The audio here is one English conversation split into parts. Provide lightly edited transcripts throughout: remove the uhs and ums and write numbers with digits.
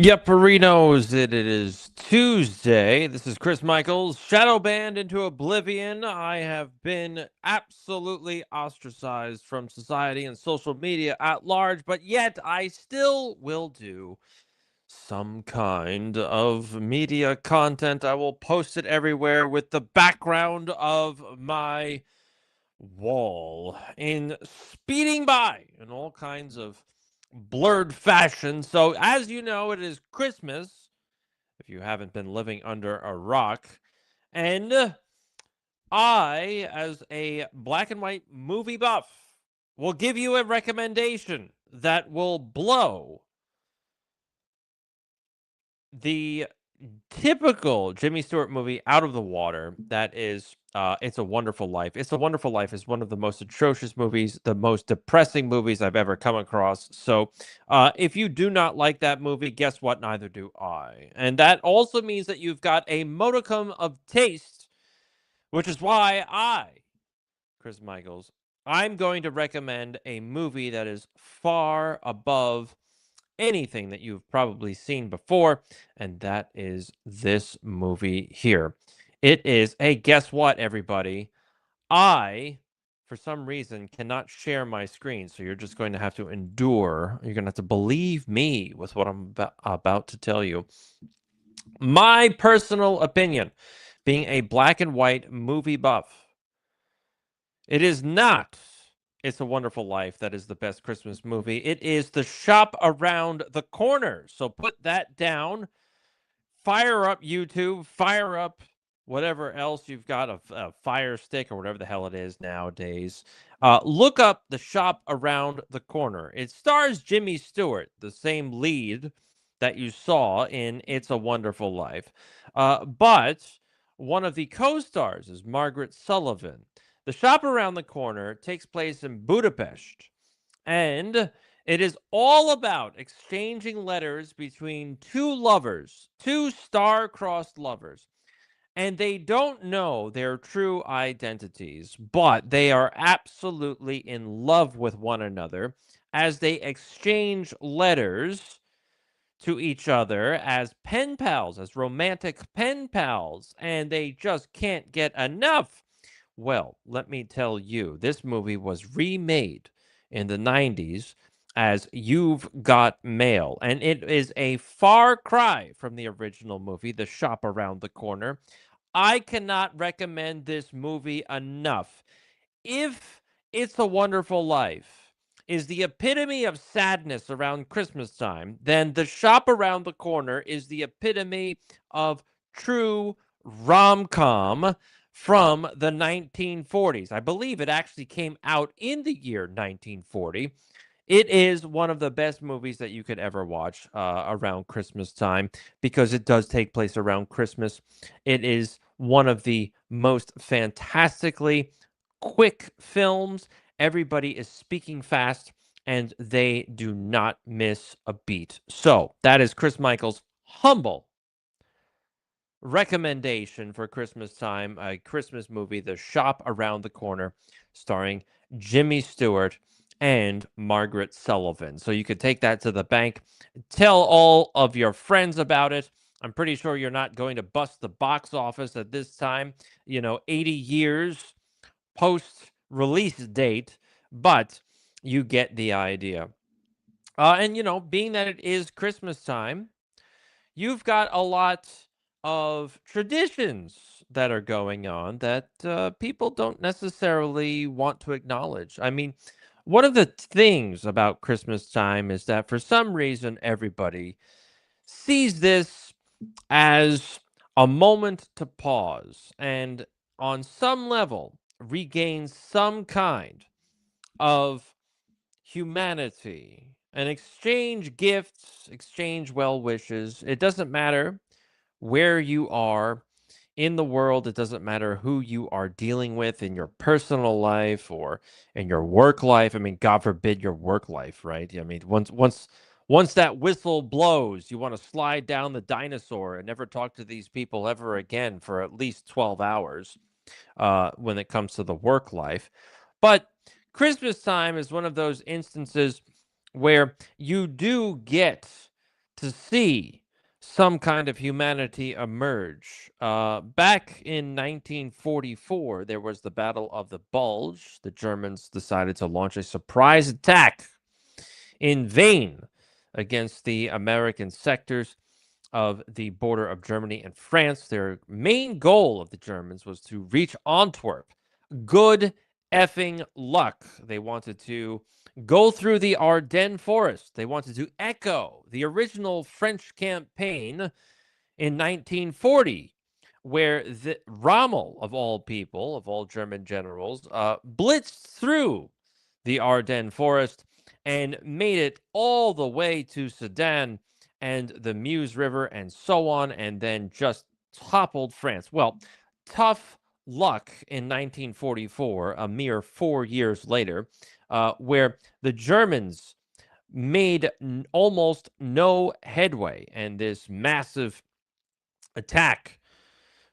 Yupperinos, it is Tuesday. This is Chris Michaels, shadow banned into oblivion. I have been absolutely ostracized from society and social media at large, but yet I still will do some kind of media content. I will post it everywhere with the background of my wall in speeding by in all kinds of blurred fashion. So, as you know, it is Christmas if you haven't been living under a rock. And I, as a black and white movie buff, will give you a recommendation that will blow the typical Jimmy Stewart movie out of the water. That is It's a Wonderful Life. It's a Wonderful Life is one of the most atrocious movies, the most depressing movies I've ever come across. So if you do not like that movie, guess what? Neither do I. And that also means that you've got a modicum of taste, which is why Chris Michaels, I'm going to recommend a movie that is far above anything that you've probably seen before, and that is this movie here. It is, hey, guess what, everybody? I, for some reason, cannot share my screen, so you're just going to have to endure. You're going to have to believe me with what I'm about to tell you. My personal opinion, being a black and white movie buff, it is not It's a Wonderful Life that is the best Christmas movie. It is The Shop Around the Corner. So put that down. Fire up YouTube. Fire up whatever else you've got, a Fire Stick or whatever the hell it is nowadays. Look up The Shop Around the Corner. It stars Jimmy Stewart, the same lead that you saw in It's a Wonderful Life. But one of the co-stars is Margaret Sullivan. The Shop Around the Corner takes place in Budapest, and it is all about exchanging letters between two lovers, two star-crossed lovers. And they don't know their true identities, but they are absolutely in love with one another as they exchange letters to each other as pen pals, as romantic pen pals, and they just can't get enough. Well, let me tell you, this movie was remade in the 90s as You've Got Mail, and it is a far cry from the original movie, The Shop Around the Corner. I cannot recommend this movie enough. If It's a Wonderful Life is the epitome of sadness around Christmas time, then The Shop Around the Corner is the epitome of true rom-com from the 1940s. I believe it actually came out in the year 1940. It is one of the best movies that you could ever watch around Christmas time because it does take place around Christmas. It is one of the most fantastically quick films. Everybody is speaking fast and they do not miss a beat. So that is Chris Michael's humble recommendation for Christmas time, a Christmas movie, The Shop Around the Corner, starring Jimmy Stewart and Margaret Sullivan. So you could take that to the bank, tell all of your friends about it. I'm pretty sure you're not going to bust the box office at this time, 80 years post release date, but you get the idea. And, being that it is Christmas time, you've got a lot of traditions that are going on that people don't necessarily want to acknowledge. I mean, one of the things about Christmas time is that for some reason, everybody sees this as a moment to pause and, on some level, regain some kind of humanity and exchange gifts, exchange well wishes. It doesn't matter where you are in the world. It doesn't matter who you are dealing with in your personal life or in your work life. I mean, God forbid your work life, right? I mean, once that whistle blows, you want to slide down the dinosaur and never talk to these people ever again for at least 12 hours when it comes to the work life. But Christmas time is one of those instances where you do get to see some kind of humanity emerge. Back in 1944, there was the Battle of the Bulge. The Germans decided to launch a surprise attack in vain against the American sectors of the border of Germany and France. Their main goal of the Germans was to reach Antwerp. Good effing luck. They wanted to go through the Ardennes forest. They wanted to echo the original French campaign in 1940, where Rommel, of all people, of all German generals, blitzed through the Ardennes forest and made it all the way to Sedan and the Meuse River and so on, and then just toppled France. Well, tough luck in 1944, a mere 4 years later, where the Germans made almost no headway, and this massive attack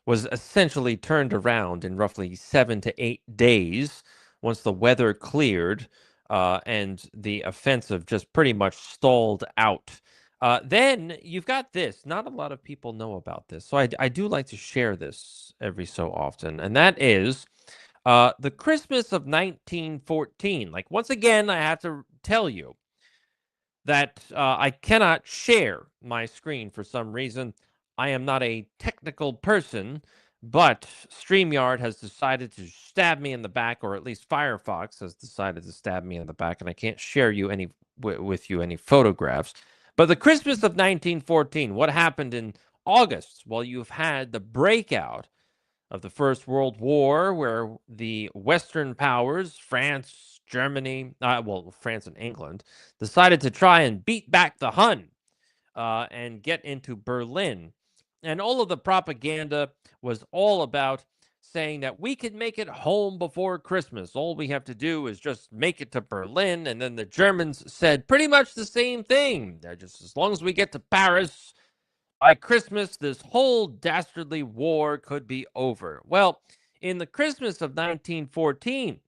was essentially turned around in roughly 7 to 8 days once the weather cleared and the offensive just pretty much stalled out. Then you've got this. Not a lot of people know about this. So I do like to share this every so often. And that is the Christmas of 1914. Like, once again, I have to tell you that I cannot share my screen for some reason. I am not a technical person, but StreamYard has decided to stab me in the back, or at least Firefox has decided to stab me in the back, and I can't share you any with you any photographs. But the Christmas of 1914, what happened in August? Well, you've had the breakout of the First World War, where the Western powers, France, Germany, France and England, decided to try and beat back the Hun and get into Berlin. And all of the propaganda was all about saying that we can make it home before Christmas. All we have to do is just make it to Berlin. And then the Germans said pretty much the same thing. Just as long as we get to Paris by Christmas, this whole dastardly war could be over. Well, in the Christmas of 1914,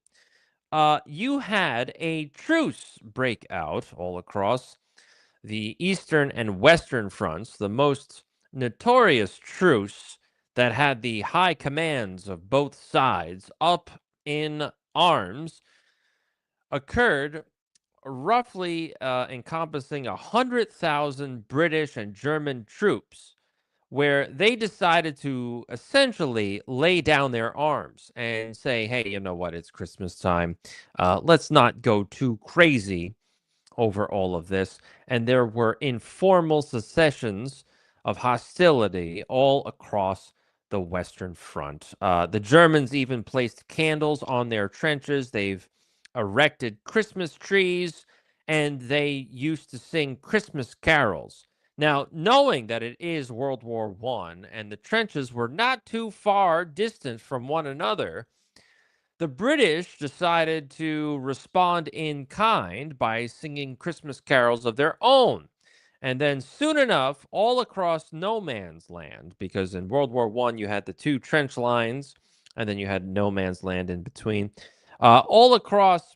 you had a truce break out all across the Eastern and Western fronts. The most notorious truce that had the high commands of both sides up in arms occurred roughly encompassing 100,000 British and German troops, where they decided to essentially lay down their arms and say, hey, you know what, it's Christmas time. Let's not go too crazy over all of this. And there were informal secessions of hostility all across the Western Front. The Germans even placed candles on their trenches. They've erected Christmas trees, and they used to sing Christmas carols. Now, knowing that it is World War I and the trenches were not too far distant from one another, the British decided to respond in kind by singing Christmas carols of their own. And then soon enough, all across no man's land, because in World War I, you had the two trench lines, and then you had no man's land in between. All across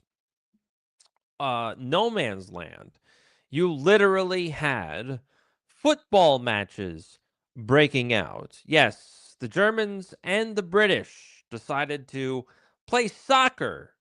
no man's land, you literally had football matches breaking out. Yes, the Germans and the British decided to play soccer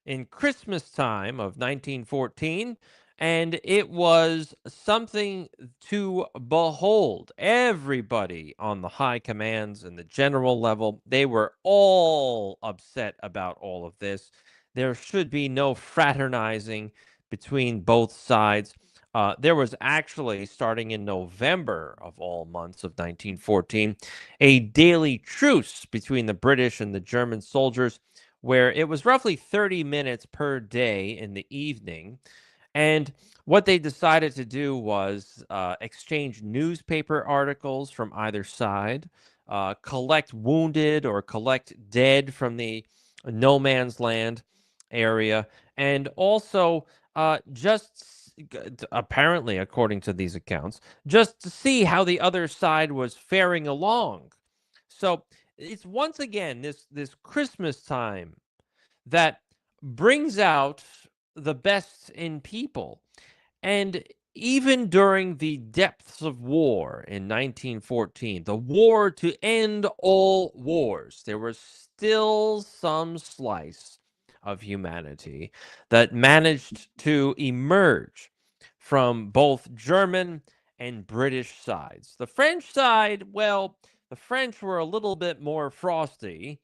in Christmas time of 1914, and it was something to behold. Everybody on the high commands and the general level, they were all upset about all of this. There should be no fraternizing between both sides. There was actually, starting in November of all months of 1914, a daily truce between the British and the German soldiers, where it was roughly 30 minutes per day in the evening. And what they decided to do was exchange newspaper articles from either side, collect wounded or collect dead from the no man's land area, and also just apparently, according to these accounts, just to see how the other side was faring along. So it's once again this Christmas time that brings out the best in people. And Even during the depths of war in 1914, the war to end all wars, there was still some slice of humanity that managed to emerge from both German and British sides. The French side, well, the French were a little bit more frosty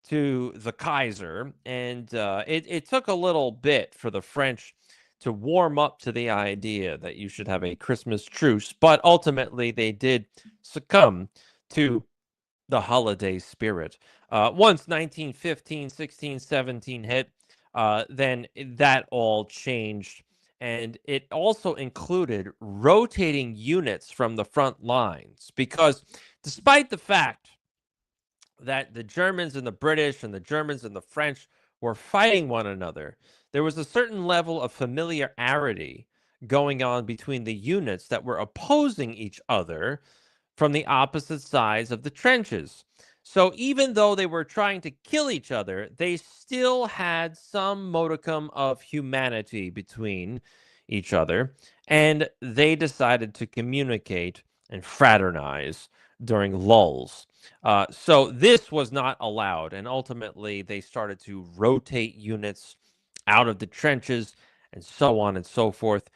to the Kaiser, and it took a little bit for the French to warm up to the idea that you should have a Christmas truce, but ultimately they did succumb to the holiday spirit. Once 1915, 16, 17 hit, then that all changed. And it also included rotating units from the front lines because, despite the fact that the Germans and the British and the Germans and the French were fighting one another, there was a certain level of familiarity going on between the units that were opposing each other from the opposite sides of the trenches. So even though they were trying to kill each other, they still had some modicum of humanity between each other, and they decided to communicate and fraternize during lulls. So this was not allowed, and ultimately they started to rotate units out of the trenches and so on and so forth,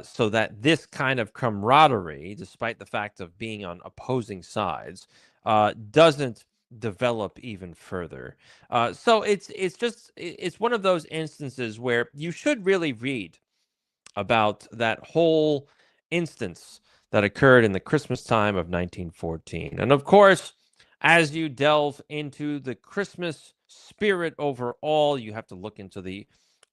so that this kind of camaraderie, despite the fact of being on opposing sides, doesn't develop even further. So it's one of those instances where you should really read about that whole instance that occurred in the Christmas time of 1914. And of course, as you delve into the Christmas spirit overall, you have to look into the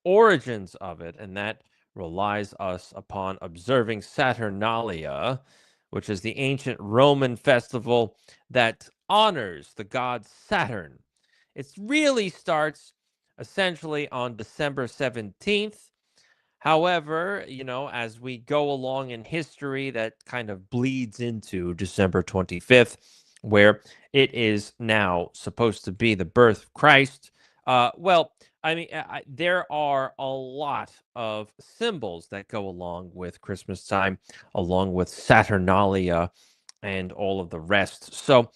origins of it, and that relies us upon observing Saturnalia, which is the ancient Roman festival that honors the god Saturn. It really starts essentially on December 17th. However, as we go along in history, that kind of bleeds into December 25th, where it is now supposed to be the birth of Christ. Well, I mean, there are a lot of symbols that go along with Christmas time, along with Saturnalia and all of the rest. So,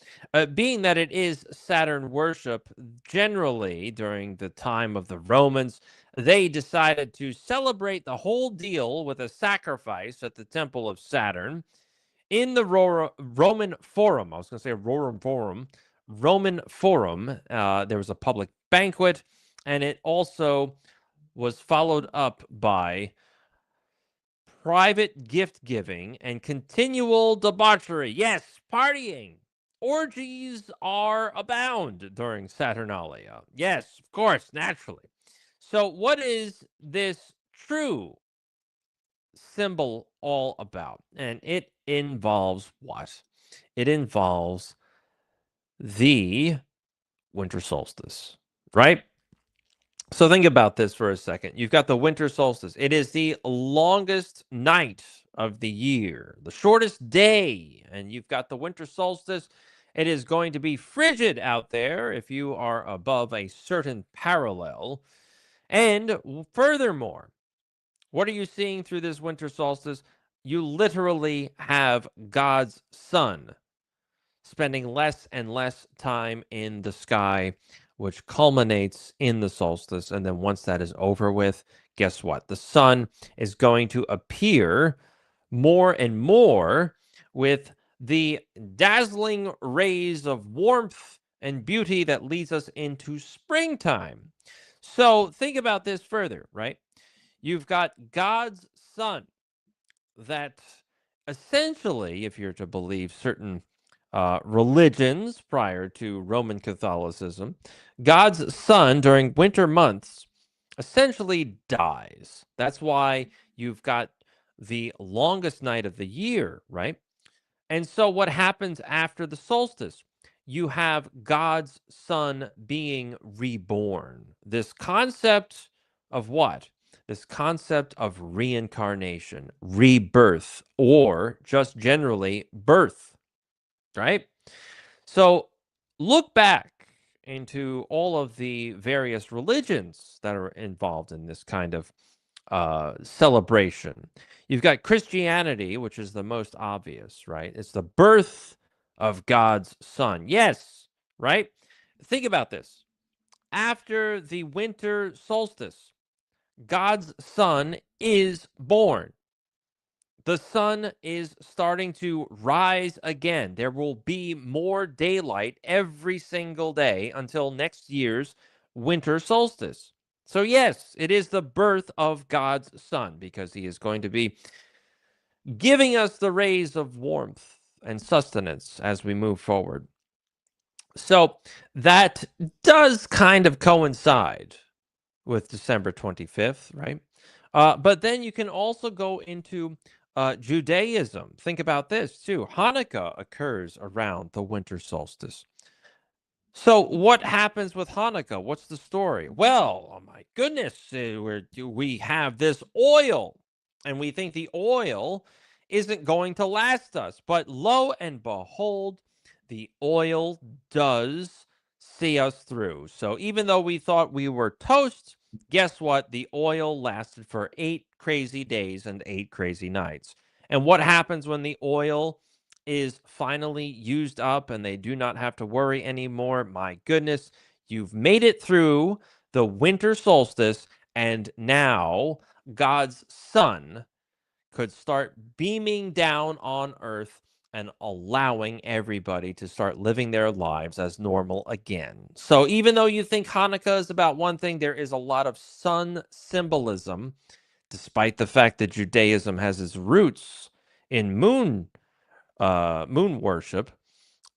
being that it is Saturn worship, generally during the time of the Romans, they decided to celebrate the whole deal with a sacrifice at the Temple of Saturn in the Roman Forum. I was going to say Roman Forum. Roman Forum. There was a public banquet, and it also was followed up by private gift giving and continual debauchery. Yes, partying. Orgies are abound during Saturnalia. Yes, of course, naturally. So, what is this true symbol all about? And it involves what? It involves the winter solstice, right? So think about this for a second. You've got the winter solstice. It is the longest night of the year, the shortest day, and you've got the winter solstice. It is going to be frigid out there if you are above a certain parallel. And furthermore, what are you seeing through this winter solstice? You literally have God's sun spending less and less time in the sky, which culminates in the solstice. And then once that is over with, guess what? The sun is going to appear more and more with the dazzling rays of warmth and beauty that leads us into springtime. So think about this further, right? You've got God's sun that essentially, if you're to believe certain religions prior to Roman Catholicism, God's sun during winter months essentially dies. That's why you've got the longest night of the year, right? And so, what happens after the solstice? You have God's Son being reborn. This concept of what? This concept of reincarnation, rebirth, or just generally birth, right? So, look back into all of the various religions that are involved in this kind of celebration. You've got Christianity, which is the most obvious, right? It's the birth of God's son. Yes, right? Think about this. After the winter solstice, God's son is born. The sun is starting to rise again. There will be more daylight every single day until next year's winter solstice. So, yes, it is the birth of God's son because he is going to be giving us the rays of warmth and sustenance as we move forward. So, that does kind of coincide with December 25th, right? But then you can also go into Judaism. Think about this too. Hanukkah occurs around the winter solstice. So, what happens with Hanukkah? What's the story? Well, oh my goodness, we have this oil, and we think the oil isn't going to last us. But lo and behold, the oil does see us through. So, even though we thought we were toast, guess what? The oil lasted for 8 crazy days and 8 crazy nights. And what happens when the oil is finally used up and they do not have to worry anymore? My goodness, you've made it through the winter solstice, and now God's sun could start beaming down on earth and allowing everybody to start living their lives as normal again. So even though you think Hanukkah is about one thing, there is a lot of sun symbolism, despite the fact that Judaism has its roots in moon worship.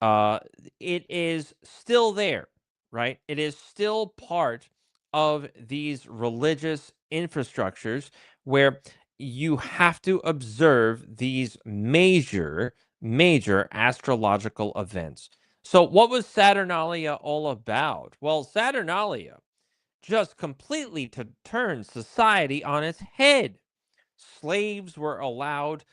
uh, it is still there, right? It is still part of these religious infrastructures where you have to observe these major astrological events. So, what was Saturnalia all about? Well, Saturnalia just completely to turn society on its head. Slaves were allowed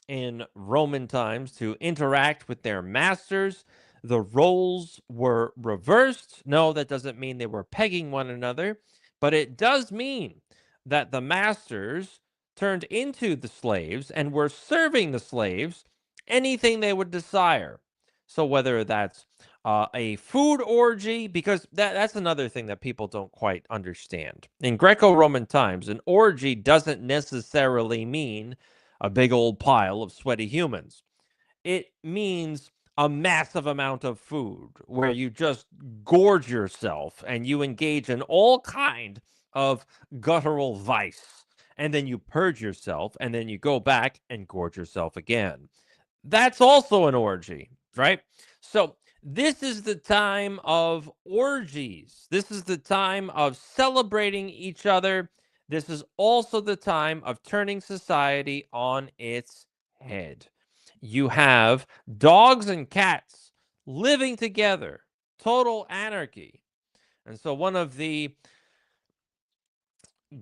in Roman times to interact with their masters. The roles were reversed. No, that doesn't mean they were pegging one another, but it does mean that the masters turned into the slaves and were serving the slaves anything they would desire. So whether that's a food orgy, because that's another thing that people don't quite understand. In Greco-Roman times, an orgy doesn't necessarily mean a big old pile of sweaty humans. It means a massive amount of food where you just gorge yourself and you engage in all kind of guttural vice. And then you purge yourself and then you go back and gorge yourself again. That's also an orgy, right? So this is the time of orgies. This is the time of celebrating each other. This is also the time of turning society on its head. You have dogs and cats living together, total anarchy. And so one of the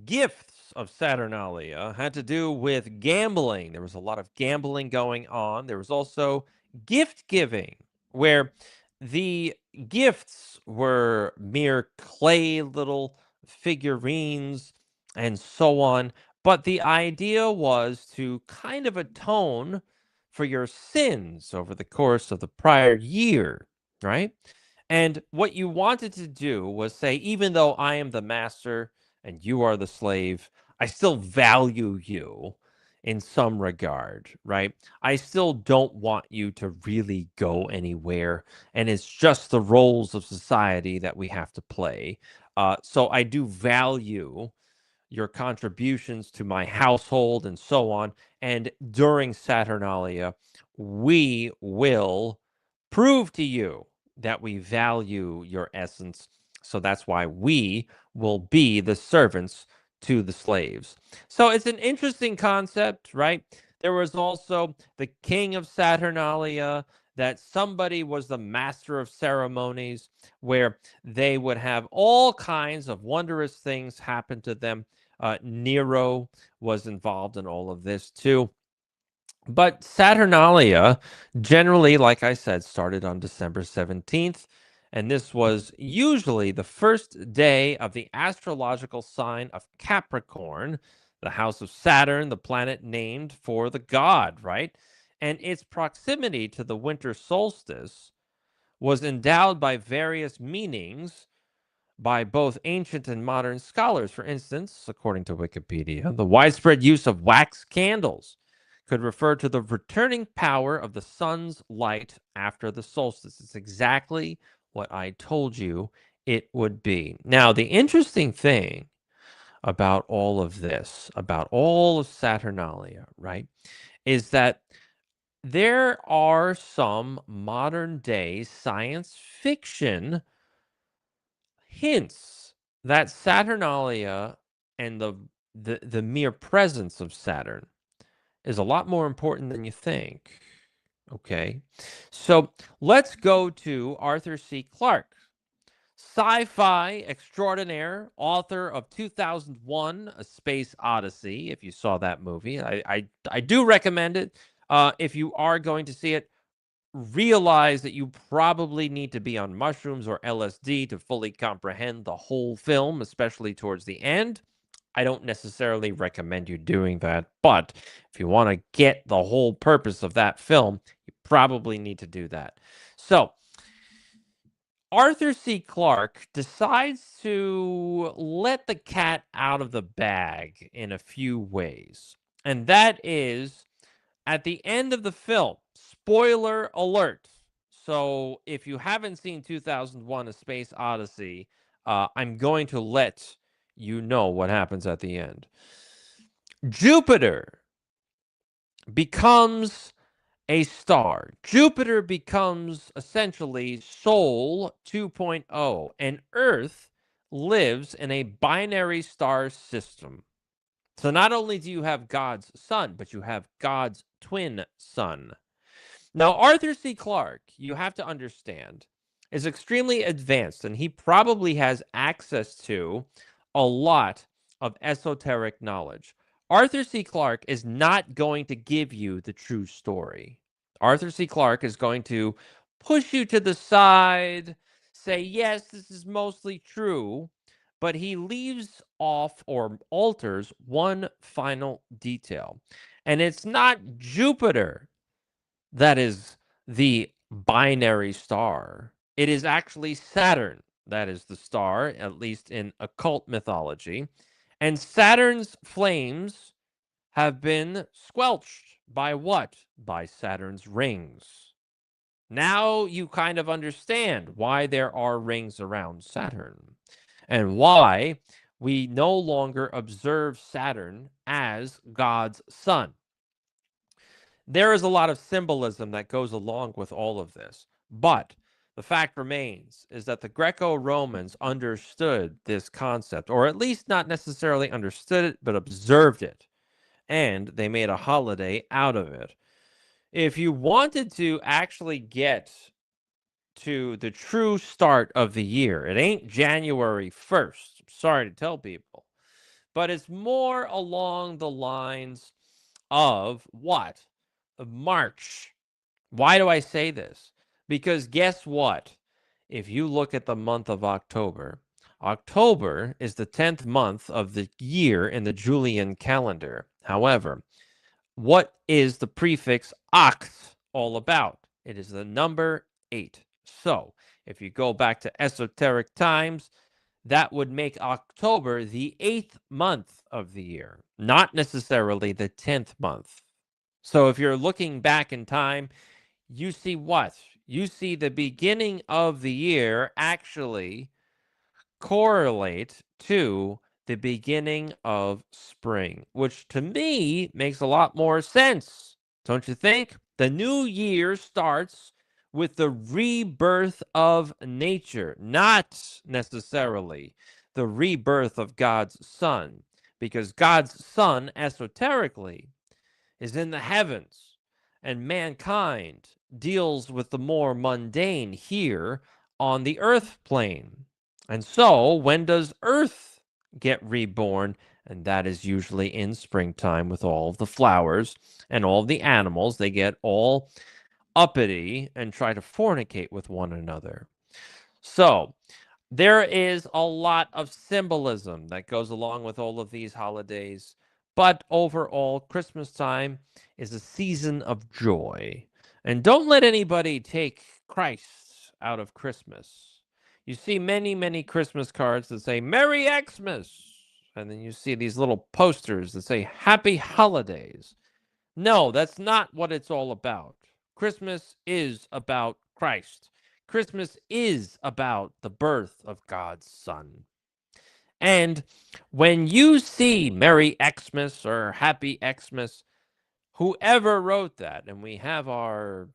gifts of Saturnalia had to do with gambling. There was a lot of gambling going on. There was also gift giving, where the gifts were mere clay little figurines and so on. But the idea was to kind of atone for your sins over the course of the prior year, right? And what you wanted to do was say, even though I am the master and you are the slave, I still value you in some regard, right? I still don't want you to really go anywhere. And it's just the roles of society that we have to play. So I do value your contributions to my household and so on. And during Saturnalia, we will prove to you that we value your essence. So that's why we will be the servants to the slaves. So it's an interesting concept, right? There was also the king of Saturnalia, that somebody was the master of ceremonies, where they would have all kinds of wondrous things happen to them. Nero was involved in all of this too. But Saturnalia, generally, like I said, started on December 17th. And this was usually the first day of the astrological sign of Capricorn. The house of Saturn, the planet named for the god, right? And its proximity to the winter solstice was endowed by various meanings by both ancient and modern scholars. For instance, according to Wikipedia, the widespread use of wax candles could refer to the returning power of the sun's light after the solstice. It's exactly what I told you it would be. Now, the interesting thing about all of this, about all of Saturnalia, right, is that there are some modern day science fiction hints that Saturnalia and the mere presence of Saturn is a lot more important than you think. Okay. So let's go to Arthur C. Clarke, sci-fi extraordinaire, author of 2001: A Space Odyssey. If you saw that movie, I do recommend it. If you are going to see it, realize that you probably need to be on mushrooms or LSD to fully comprehend the whole film, especially towards the end. I don't necessarily recommend you doing that, but if you want to get the whole purpose of that film, you probably need to do that. So, Arthur C. Clarke decides to let the cat out of the bag in a few ways. And that is at the end of the film, spoiler alert. So, if you haven't seen 2001: A Space Odyssey, I'm going to let you know what happens at the end. Jupiter becomes a star. Jupiter becomes essentially Sol 2.0, and Earth lives in a binary star system. So not only do you have God's sun, but you have God's twin sun. Now, Arthur C. Clarke, you have to understand, is extremely advanced, and he probably has access to a lot of esoteric knowledge. Arthur C. Clarke is not going to give you the true story. Arthur C. Clarke is going to push you to the side, say, yes, this is mostly true, but he leaves off or alters one final detail. And it's not Jupiter that is the binary star. It is actually Saturn that is the star, at least in occult mythology. And Saturn's flames have been squelched by what? By Saturn's rings. Now you kind of understand why there are rings around Saturn and why we no longer observe Saturn as God's son. There is a lot of symbolism that goes along with all of this, but the fact remains is that the Greco-Romans understood this concept, or at least not necessarily understood it, but observed it, and they made a holiday out of it. If you wanted to actually get to the true start of the year, it ain't January 1st. Sorry to tell people, but it's more along the lines of what? Of March. Why do I say this? Because guess what? If you look at the month of October, October is the 10th month of the year in the Julian calendar. However, what is the prefix oct all about? It is the number 8. So, if you go back to esoteric times, that would make October the 8th month of the year, not necessarily the 10th month. So if you're looking back in time, you see what? You see the beginning of the year actually correlate to the beginning of spring, which to me makes a lot more sense. Don't you think? The new year starts with the rebirth of nature, not necessarily the rebirth of God's Son, because God's Son, esoterically, is in the heavens, and mankind deals with the more mundane here on the earth plane. And so, when does Earth get reborn? And that is usually in springtime with all of the flowers and all of the animals. They get all uppity and try to fornicate with one another. So, there is a lot of symbolism that goes along with all of these holidays, But overall, Christmas time is a season of joy. And don't let anybody take Christ out of Christmas. You see many, many Christmas cards that say Merry Xmas. And then you see these little posters that say Happy Holidays. No, that's not what it's all about. Christmas is about Christ. Christmas is about the birth of God's Son. And when you see Merry Xmas or Happy Xmas, whoever wrote that, and we have our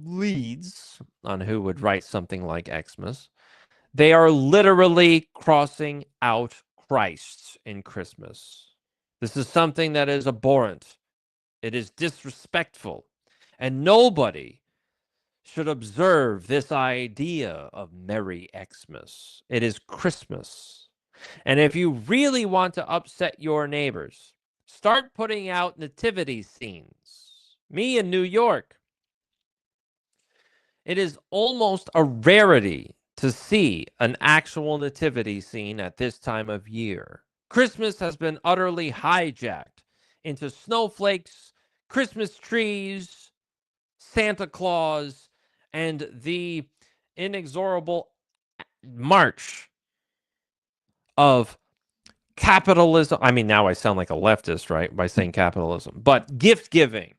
leads on who would write something like Xmas, they are literally crossing out Christ in Christmas. This is something that is abhorrent. It is disrespectful. And nobody should observe this idea of Merry Xmas. It is Christmas. And if you really want to upset your neighbors, start putting out nativity scenes. Me in New York, it is almost a rarity to see an actual nativity scene at this time of year. Christmas has been utterly hijacked into snowflakes, Christmas trees, Santa Claus, and the inexorable march of capitalism. I mean, now I sound like a leftist, right, by saying capitalism, but gift giving,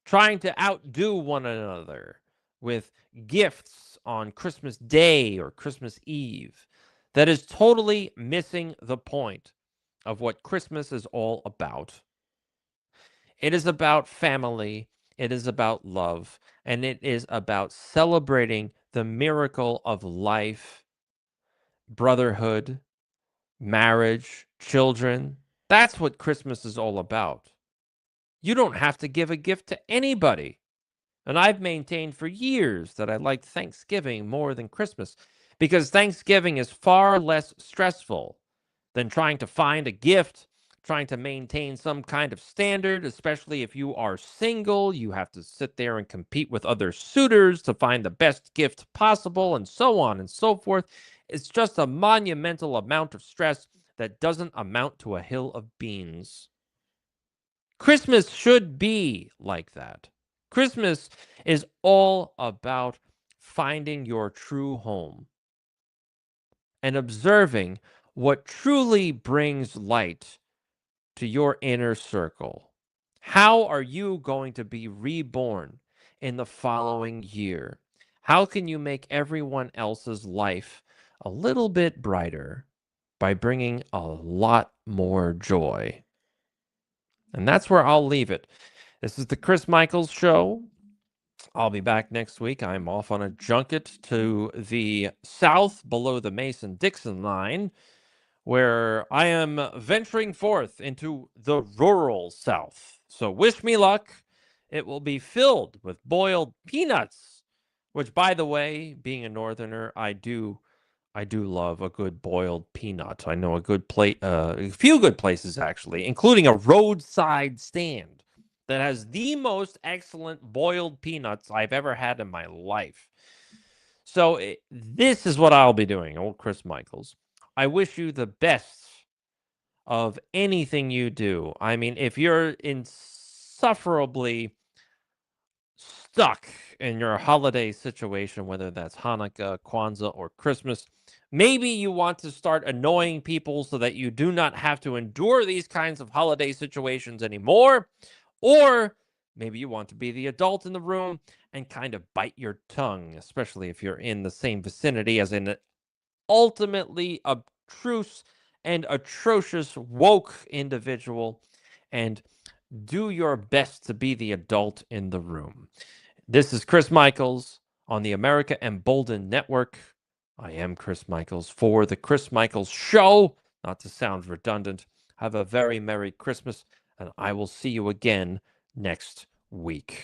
trying to outdo one another with gifts on Christmas Day or Christmas Eve. That is totally missing the point of what Christmas is all about. It is about family, it is about love, and it is about celebrating the miracle of life, brotherhood, marriage, children. That's what Christmas is all about. You don't have to give a gift to anybody. And I've maintained for years that I like Thanksgiving more than Christmas because Thanksgiving is far less stressful than trying to find a gift, trying to maintain some kind of standard, especially if you are single. You have to sit there and compete with other suitors to find the best gift possible, and so on and so forth. It's just a monumental amount of stress that doesn't amount to a hill of beans. Christmas should be like that. Christmas is all about finding your true home and observing what truly brings light to your inner circle. How are you going to be reborn in the following year? How can you make everyone else's life a little bit brighter by bringing a lot more joy? And that's where I'll leave it. This is the Chris Michaels Show. I'll be back next week. I'm off on a junket to the south below the Mason-Dixon line, where I am venturing forth into the rural South. So wish me luck. It will be filled with boiled peanuts, which, by the way, being a Northerner, I do love a good boiled peanut. I know a few good places actually, including a roadside stand that has the most excellent boiled peanuts I've ever had in my life. So this is what I'll be doing, old Chris Michaels. I wish you the best of anything you do. I mean, if you're insufferably stuck in your holiday situation, whether that's Hanukkah, Kwanzaa, or Christmas, maybe you want to start annoying people so that you do not have to endure these kinds of holiday situations anymore. Or maybe you want to be the adult in the room and kind of bite your tongue, especially if you're in the same vicinity as an ultimately obtruse and atrocious woke individual, and do your best to be the adult in the room. This is Chris Michaels on the America Emboldened Network. I am Chris Michaels for the Chris Michaels Show. Not to sound redundant, have a very Merry Christmas, and I will see you again next week.